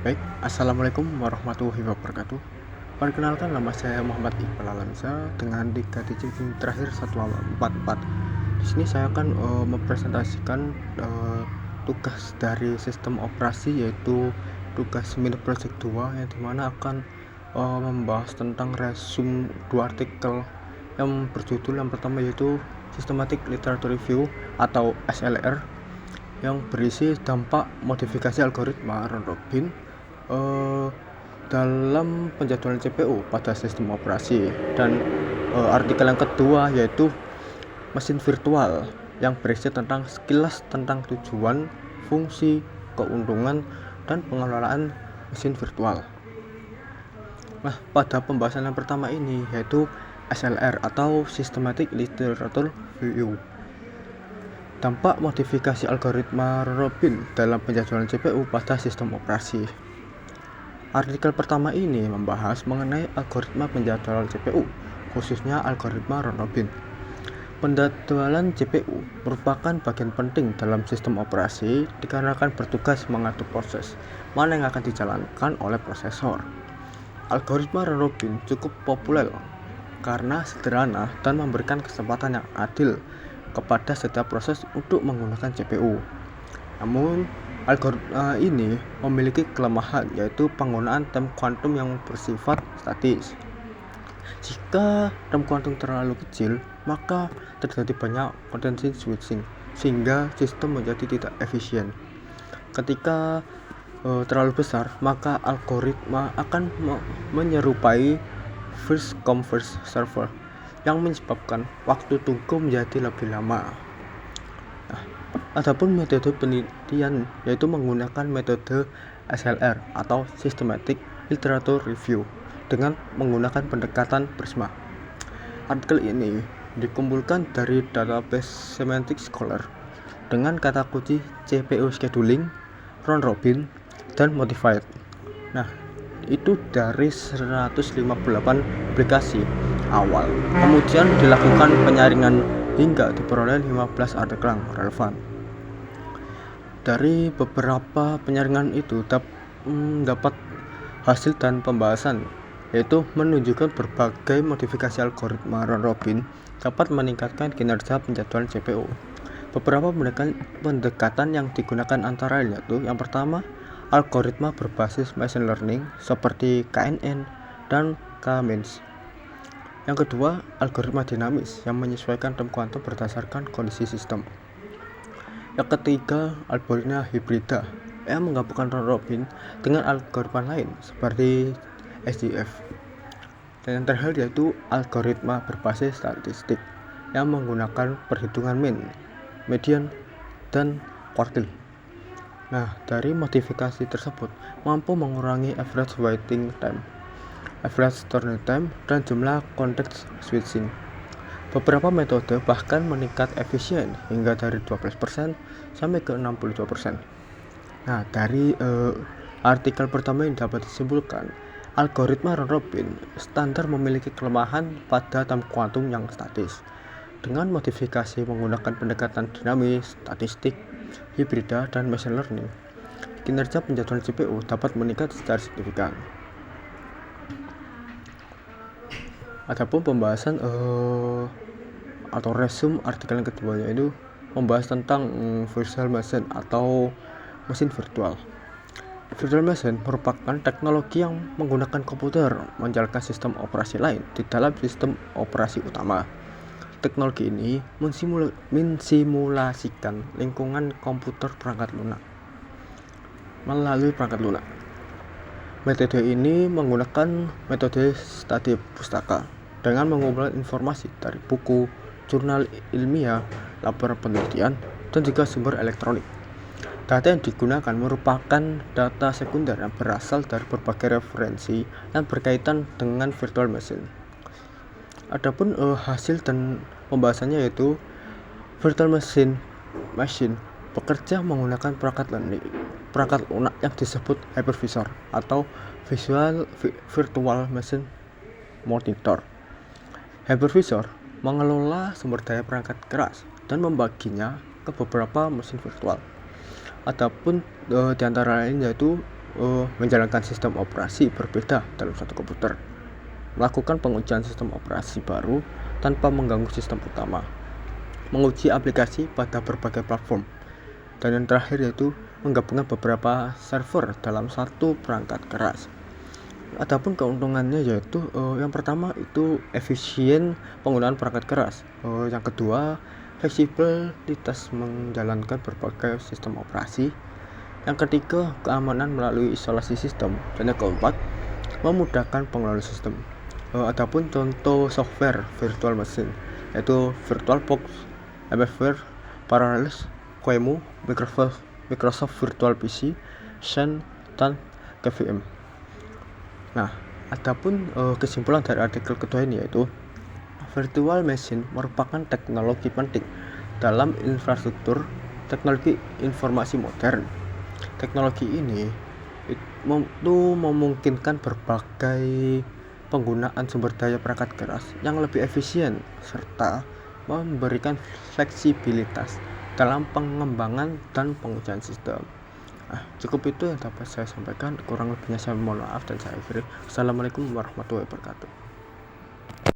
Baik, Assalamualaikum warahmatullahi wabarakatuh. Perkenalkan, nama saya Muhammad Iqbal Alamsyah dengan tiga digit terakhir 144. Di sini saya akan mempresentasikan tugas dari sistem operasi, yaitu tugas mini project 2, yang dimana akan membahas tentang resume 2 artikel yang berjudul yang pertama yaitu Systematic Literature Review atau SLR, yang berisi dampak modifikasi algoritma round robin dalam penjadwalan CPU pada sistem operasi, dan artikel yang kedua yaitu mesin virtual yang berisi tentang sekilas tentang tujuan, fungsi, keuntungan, dan pengelolaan mesin virtual. Nah, pada pembahasan yang pertama ini yaitu SLR atau Systematic Literature Review, dampak modifikasi algoritma Robin dalam penjadwalan CPU pada sistem operasi. Artikel pertama ini membahas mengenai algoritma penjadwalan CPU, khususnya algoritma round robin. Penjadwalan CPU merupakan bagian penting dalam sistem operasi dikarenakan bertugas mengatur proses mana yang akan dijalankan oleh prosesor. Algoritma round robin cukup populer karena sederhana dan memberikan kesempatan yang adil kepada setiap proses untuk menggunakan CPU. Namun, algoritma ini memiliki kelemahan, yaitu penggunaan time quantum yang bersifat statis. Jika time quantum terlalu kecil, maka terjadi banyak potensi switching, sehingga sistem menjadi tidak efisien. Ketika terlalu besar, maka algoritma akan menyerupai first come first server, yang menyebabkan waktu tunggu menjadi lebih lama. Adapun metode penelitian yaitu menggunakan metode SLR atau Systematic Literature Review dengan menggunakan pendekatan Prisma. Artikel ini dikumpulkan dari database Semantic Scholar dengan kata kunci CPU scheduling, round robin, dan modified. Nah, itu dari 158 aplikasi awal. Kemudian dilakukan penyaringan hingga diperoleh 15 artikel yang relevan. Dari beberapa penyaringan itu dapat hasil dan pembahasan, yaitu menunjukkan berbagai modifikasi algoritma round robin dapat meningkatkan kinerja penjadwalan CPU. Beberapa pendekatan yang digunakan antara lain yaitu yang pertama, algoritma berbasis machine learning seperti KNN dan K-means. Yang kedua, algoritma dinamis yang menyesuaikan time quantum berdasarkan kondisi sistem. Yang ketiga, algoritma hibrida yang menggabungkan round robin dengan algoritma lain seperti SDF. Dan yang terakhir yaitu algoritma berbasis statistik yang menggunakan perhitungan mean, median, dan quartile. Nah, dari modifikasi tersebut mampu mengurangi average waiting time, average turn time, dan jumlah context switching. Beberapa metode bahkan meningkat efisien hingga dari 12% sampai ke 62%. Nah, dari artikel pertama yang dapat disimpulkan, algoritma round robin standar memiliki kelemahan pada time quantum yang statis. Dengan modifikasi menggunakan pendekatan dinamis, statistik, hibrida, dan machine learning, kinerja penjadwalan CPU dapat meningkat secara signifikan. Adapun pembahasan atau resume artikel yang kedua yaitu membahas tentang virtual machine atau mesin virtual. Virtual machine merupakan teknologi yang menggunakan komputer menjalankan sistem operasi lain di dalam sistem operasi utama. Teknologi ini mensimulasikan lingkungan komputer perangkat lunak melalui perangkat lunak. Metode ini menggunakan metode studi pustaka dengan mengumpulkan informasi dari buku, jurnal ilmiah, laporan penelitian, dan juga sumber elektronik. Data yang digunakan merupakan data sekunder yang berasal dari berbagai referensi yang berkaitan dengan virtual machine. Adapun hasil dan pembahasannya yaitu virtual machine bekerja menggunakan perangkat lunak yang disebut hypervisor atau virtual machine monitor. Hypervisor mengelola sumber daya perangkat keras dan membaginya ke beberapa mesin virtual. Adapun di antara lain yaitu menjalankan sistem operasi berbeda dalam satu komputer, melakukan pengujian sistem operasi baru tanpa mengganggu sistem utama, menguji aplikasi pada berbagai platform, dan yang terakhir yaitu menggabungkan beberapa server dalam satu perangkat keras. Adapun keuntungannya yaitu yang pertama itu efisien penggunaan perangkat keras, yang kedua fleksibilitas menjalankan berbagai sistem operasi, yang ketiga keamanan melalui isolasi sistem, dan yang keempat memudahkan pengelolaan sistem. Adapun contoh software virtual machine yaitu VirtualBox, VMware, Parallels, QEMU, Microsoft Virtual PC, Sun, dan KVM. Nah, adapun kesimpulan dari artikel kedua ini yaitu virtual machine merupakan teknologi penting dalam infrastruktur teknologi informasi modern. Teknologi ini itu memungkinkan berbagai penggunaan sumber daya perangkat keras yang lebih efisien serta memberikan fleksibilitas dalam pengembangan dan pengujian sistem. Cukup itu yang dapat saya sampaikan, kurang lebihnya saya mohon maaf dan saya akhiri. Assalamualaikum warahmatullahi wabarakatuh.